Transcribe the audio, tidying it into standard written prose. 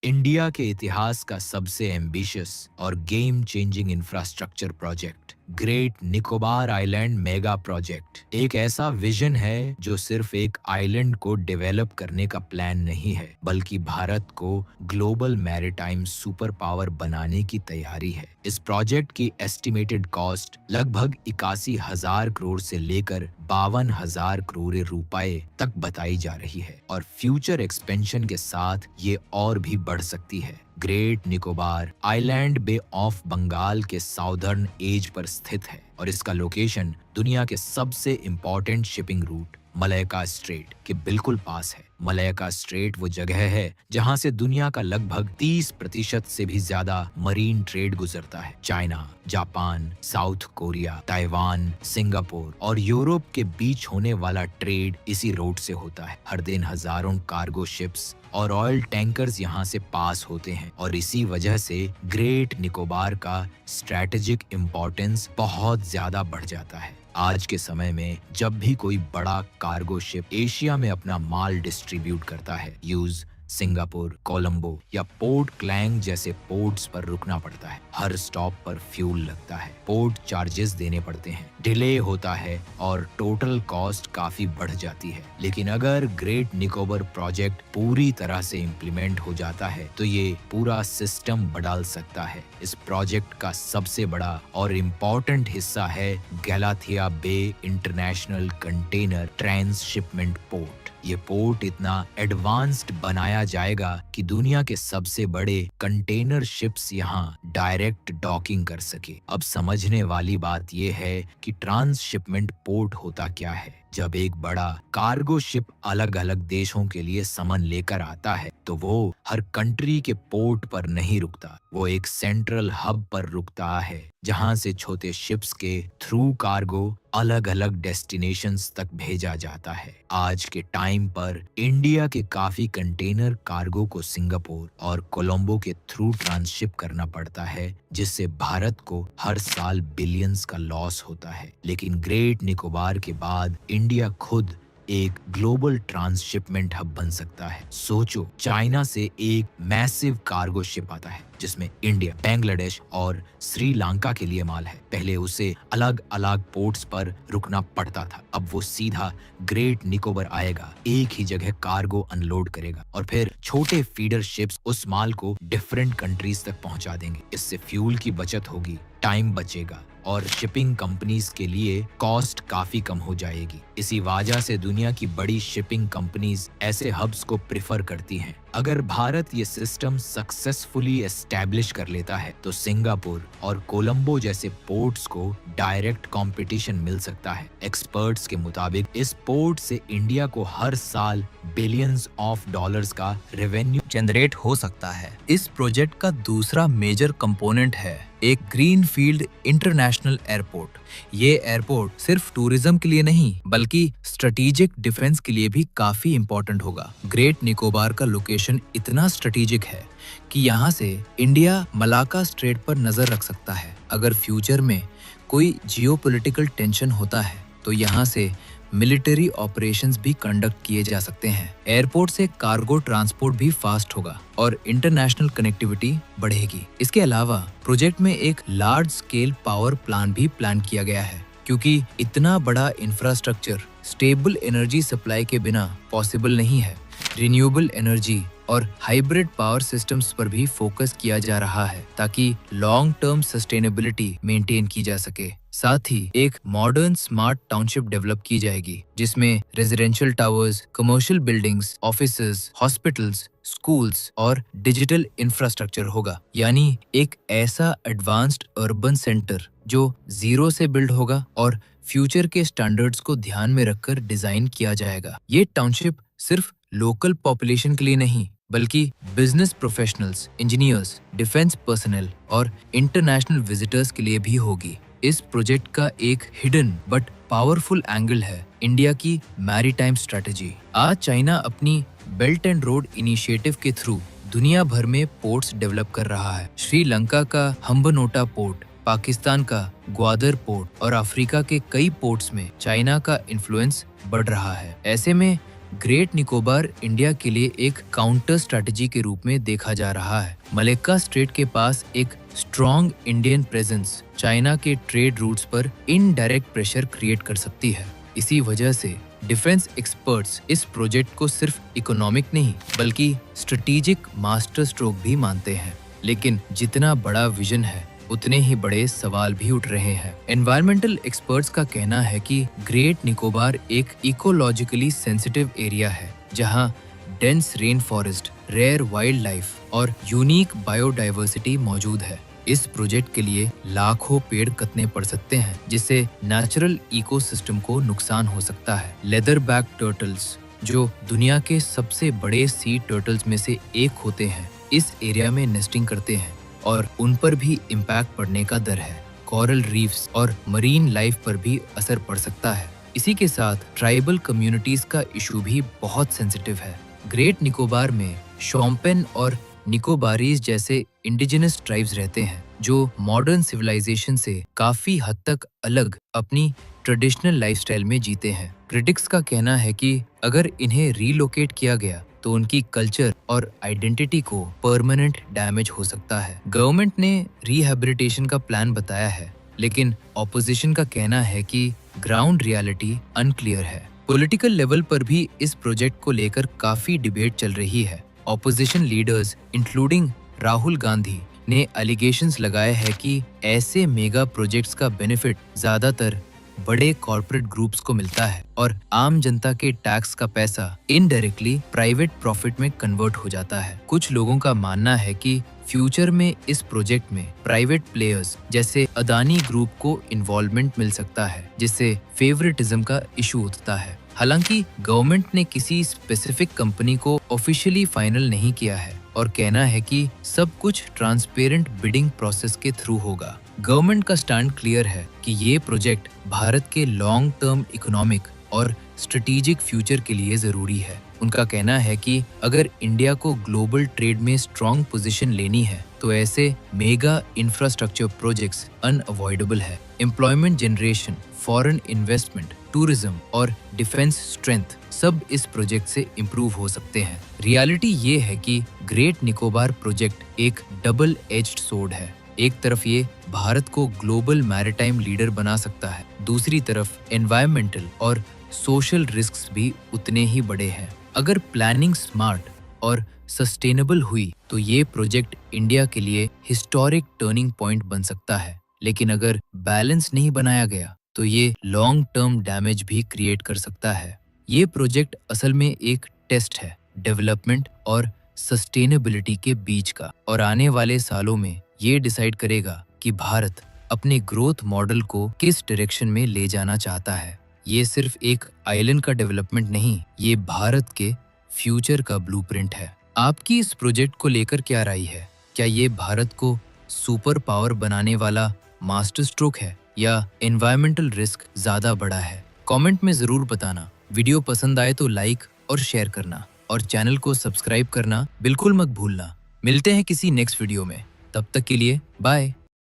India के इतिहास का सबसे एम्बिशियस और game changing infrastructure project great Nicobar island mega project एक ऐसा विजन है जो सिर्फ एक आइलैंड को डेवलप करने का प्लान नहीं है, बल्कि भारत को ग्लोबल मैरीटाइम सुपर पावर बनाने की तैयारी है। इस प्रोजेक्ट की एस्टिमेटेड कॉस्ट लगभग 81,000 करोड़ से लेकर 52,000 करोड़ रुपए तक बताई जा रही है और फ्यूचर एक्सपेंशन के साथ ये और भी बढ़ सकती है। Great Nicobar island bay of Bengal के साउदर्न एज पर स्थित है और इसका लोकेशन दुनिया के सबसे important shipping root Malacca strait के बिल्कुल पास है। मलक्का स्ट्रेट वो जगह है जहां से दुनिया का लगभग 30% से भी ज्यादा मरीन ट्रेड गुजरता है। China, Japan, south Korea, Taiwan, Singapore और यूरोप के बीच होने वाला ट्रेड इसी रोड से होता है। हर दिन हजारों कार्गो शिप्स और ऑयल टैंकर्स यहाँ से पास होते हैं और इसी वजह से ग्रेट निकोबार का स्ट्रैटेजिक इम्पोर्टेंस बहुत ज्यादा बढ़ जाता है। आज के समय में जब भी कोई बड़ा कार्गो शिप एशिया में अपना माल डिस्ट्रीब्यूट करता है, यूज सिंगापुर, कोलंबो या पोर्ट क्लैंग जैसे पोर्ट्स पर रुकना पड़ता है। हर स्टॉप पर फ्यूल लगता है, पोर्ट चार्जेस देने पड़ते हैं, डिले होता है और टोटल कॉस्ट काफी बढ़ जाती है। लेकिन अगर ग्रेट निकोबार प्रोजेक्ट पूरी तरह से इम्प्लीमेंट हो जाता है तो ये पूरा सिस्टम बदल सकता है। इस प्रोजेक्ट का सबसे बड़ा और इम्पोर्टेंट हिस्सा है गैलाथिया बे इंटरनेशनल कंटेनर ट्रांसशिपमेंट पोर्ट। ये पोर्ट इतना एडवांस्ड बनाया जाएगा कि दुनिया के सबसे बड़े कंटेनर शिप्स यहाँ डायरेक्ट डॉकिंग कर सके। अब समझने वाली बात यह है कि ट्रांसशिपमेंट पोर्ट होता क्या है। जब एक बड़ा कार्गो शिप अलग अलग देशों के लिए सामान लेकर आता है तो वो हर कंट्री के पोर्ट पर नहीं रुकता, वो एक सेंट्रल हब पर रुकता है जहां से छोटे शिप्स के थ्रू कार्गो अलग अलग डेस्टिनेशंस तक भेजा जाता है। आज के टाइम पर इंडिया के काफी कंटेनर कार्गो को सिंगापुर और कोलंबो के थ्रू ट्रांसशिप करना पड़ता है, जिससे भारत को हर साल बिलियंस का लॉस होता है। लेकिन ग्रेट निकोबार के बाद इंडिया खुद एक ग्लोबल ट्रांसशिपमेंट हब बन सकता है। सोचो, चाइना से एक मैसिव कार्गो शिप आता है जिसमें इंडिया, बांग्लादेश और श्रीलंका के लिए माल है। पहले उसे अलग अलग पोर्ट्स पर रुकना पड़ता था, अब वो सीधा ग्रेट निकोबार आएगा, एक ही जगह कार्गो अनलोड करेगा और फिर छोटे फीडर शिप्स उस माल को डिफरेंट कंट्रीज तक पहुंचा देंगे। इससे फ्यूल की बचत होगी, टाइम बचेगा और शिपिंग कंपनीज के लिए कॉस्ट काफी कम हो जाएगी। इसी वजह से दुनिया की बड़ी शिपिंग कंपनीज ऐसे हब्स को प्रेफर करती हैं। अगर भारत ये सिस्टम सक्सेसफुली एस्टैब्लिश कर लेता है तो सिंगापुर और कोलंबो जैसे पोर्ट्स को डायरेक्ट कंपटीशन मिल सकता है। एक्सपर्ट्स के मुताबिक इस पोर्ट से इंडिया को हर साल बिलियंस ऑफ डॉलर्स का रेवेन्यू जनरेट हो सकता है। इस प्रोजेक्ट का दूसरा मेजर कंपोनेंट है एक ग्रीन फील्ड इंटरनेशनल एयरपोर्ट। ये एयरपोर्ट सिर्फ टूरिज्म के लिए नहीं बल्कि स्ट्रेटेजिक डिफेंस के लिए भी काफी इंपॉर्टेंट होगा। ग्रेट निकोबार का लोकेशन इतना स्ट्रेटेजिक है कि यहाँ से इंडिया मलाक्का स्ट्रेट पर नजर रख सकता है। अगर फ्यूचर में कोई जियोपॉलिटिकल टेंशन होता है तो यहाँ से मिलिट्री ऑपरेशंस भी कंडक्ट किए जा सकते हैं। एयरपोर्ट से कार्गो ट्रांसपोर्ट भी फास्ट होगा और इंटरनेशनल कनेक्टिविटी बढ़ेगी। इसके अलावा प्रोजेक्ट में एक लार्ज स्केल पावर प्लांट भी प्लान किया गया है, क्योंकि इतना बड़ा इंफ्रास्ट्रक्चर स्टेबल एनर्जी सप्लाई के बिना पॉसिबल नहीं है। रिन्यूएबल एनर्जी और हाइब्रिड पावर सिस्टम्स पर भी फोकस किया जा रहा है ताकि लॉन्ग टर्म सस्टेनेबिलिटी मेंटेन की जा सके। साथ ही एक मॉडर्न स्मार्ट टाउनशिप डेवलप की जाएगी जिसमें residential towers, commercial buildings, offices, hospitals, schools और डिजिटल इंफ्रास्ट्रक्चर होगा। यानी एक ऐसा एडवांस्ड अर्बन सेंटर जो जीरो से बिल्ड होगा और फ्यूचर के स्टैंडर्ड्स को ध्यान में रखकर डिजाइन किया जाएगा। ये टाउनशिप सिर्फ लोकल पॉपुलेशन के लिए नहीं बल्कि business professionals, engineers, defence personnel और इंटरनेशनल विजिटर्स के लिए भी होगी। इस प्रोजेक्ट का एक हिडन बट पावरफुल एंगल है इंडिया की मैरीटाइम स्ट्रेटेजी। आज चाइना अपनी बेल्ट एंड रोड इनिशिएटिव के थ्रू दुनिया भर में पोर्ट्स डेवलप कर रहा है। श्रीलंका का हम्बनटोटा पोर्ट, पाकिस्तान का ग्वादर पोर्ट और अफ्रीका के कई पोर्ट्स में चाइना का इन्फ्लुएंस बढ़ रहा है। ऐसे में ग्रेट निकोबार इंडिया के लिए एक काउंटर स्ट्रैटेजी के रूप में देखा जा रहा है। मलक्का स्ट्रेट के पास एक स्ट्रॉन्ग इंडियन प्रेजेंस चाइना के ट्रेड रूट्स पर इनडायरेक्ट प्रेशर क्रिएट कर सकती है। इसी वजह से डिफेंस एक्सपर्ट्स इस प्रोजेक्ट को सिर्फ इकोनॉमिक नहीं बल्कि स्ट्रेटेजिक मास्टर स्ट्रोक भी मानते हैं। लेकिन जितना बड़ा विजन है उतने ही बड़े सवाल भी उठ रहे हैं। एनवायरमेंटल एक्सपर्ट्स का कहना है कि ग्रेट निकोबार एक इकोलॉजिकली सेंसिटिव एरिया है जहां dense rain forest, rare wildlife और यूनिक बायोडाइवर्सिटी मौजूद है। इस प्रोजेक्ट के लिए लाखों पेड़ कटने पड़ सकते हैं जिससे नेचुरल इकोसिस्टम को नुकसान हो सकता है। लेदर बैक टर्टल्स जो दुनिया के सबसे बड़े सी टर्टल्स में से एक होते हैं इस एरिया में नेस्टिंग करते हैं और उन पर भी इम्पैक्ट पड़ने का डर है। कोरल रीफ्स और मरीन लाइफ पर भी असर पड़ सकता है। इसी के साथ ट्राइबल कम्युनिटीज का इशू भी बहुत सेंसिटिव है। ग्रेट निकोबार में शोम्पेन और निकोबारीज जैसे इंडिजिनस ट्राइब्स रहते हैं जो मॉडर्न सिविलाइजेशन से काफी हद तक अलग अपनी ट्रेडिशनल लाइफस्टाइल में जीते हैं। क्रिटिक्स का कहना है कि अगर इन्हें रीलोकेट किया गया तो उनकी कल्चर और आइडेंटिटी को परमानेंट डैमेज हो सकता है। गवर्नमेंट ने रिहैबिलिटेशन का प्लान बताया है लेकिन ऑपोजिशन का कहना है कि ग्राउंड रियलिटी अनक्लियर है। पॉलिटिकल लेवल पर भी इस प्रोजेक्ट को लेकर काफी डिबेट चल रही है। Opposition leaders including Rahul Gandhi ने एलिगेशंस लगाए हैं कि ऐसे मेगा प्रोजेक्ट्स का बेनिफिट ज्यादातर बड़े कॉर्पोरेट ग्रुप्स को मिलता है और आम जनता के टैक्स का पैसा इनडायरेक्टली प्राइवेट प्रॉफिट में कन्वर्ट हो जाता है। कुछ लोगों का मानना है कि फ्यूचर में इस प्रोजेक्ट में प्राइवेट प्लेयर्स जैसे अदानी ग्रुप को इन्वॉल्वमेंट मिल सकता है जिससे फेवरेटिज्म का इशू उठता है। हालांकि गवर्नमेंट ने किसी स्पेसिफिक कंपनी को ऑफिशियली फाइनल नहीं किया है और कहना है कि सब कुछ ट्रांसपेरेंट बिडिंग प्रोसेस के थ्रू होगा। गवर्नमेंट का स्टैंड क्लियर है कि ये प्रोजेक्ट भारत के लॉन्ग टर्म इकोनॉमिक और स्ट्रेटेजिक फ्यूचर के लिए जरूरी है। उनका कहना है कि अगर इंडिया को ग्लोबल ट्रेड में स्ट्रॉन्ग पोजीशन लेनी है तो ऐसे मेगा इंफ्रास्ट्रक्चर प्रोजेक्ट्स अनअवॉइडेबल है। Employment generation, foreign investment, tourism और डिफेंस स्ट्रेंथ सब इस प्रोजेक्ट से इम्प्रूव हो सकते हैं। रियलिटी ये है कि ग्रेट निकोबार प्रोजेक्ट एक डबल एज्ड सोर्ड है। एक तरफ ये भारत को ग्लोबल मैरिटाइम लीडर बना सकता है, दूसरी तरफ एनवायरमेंटल और सोशल रिस्क्स भी उतने ही बड़े हैं। अगर प्लानिंग स्मार्ट और सस्टेनेबल हुई तो ये प्रोजेक्ट इंडिया के लिए हिस्टोरिक टर्निंग पॉइंट बन सकता है, लेकिन अगर बैलेंस नहीं बनाया गया तो ये लॉन्ग टर्म डैमेज भी क्रिएट कर सकता है। ये प्रोजेक्ट असल में एक टेस्ट है डेवलपमेंट और सस्टेनेबिलिटी के बीच का और आने वाले सालों में ये डिसाइड करेगा कि भारत अपने ग्रोथ मॉडल को किस डायरेक्शन में ले जाना चाहता है। ये सिर्फ एक आइलैंड का डेवलपमेंट नहीं, ये भारत के फ्यूचर का ब्लूप्रिंट है। आपकी इस प्रोजेक्ट को लेकर क्या राय है? क्या ये भारत को सुपर पावर बनाने वाला मास्टर स्ट्रोक है या एनवायरमेंटल रिस्क ज्यादा बड़ा है? कमेंट में जरूर बताना। वीडियो पसंद आए तो लाइक और शेयर करना और चैनल को सब्सक्राइब करना बिल्कुल मत भूलना। मिलते हैं किसी नेक्स्ट वीडियो में, तब तक के लिए बाय।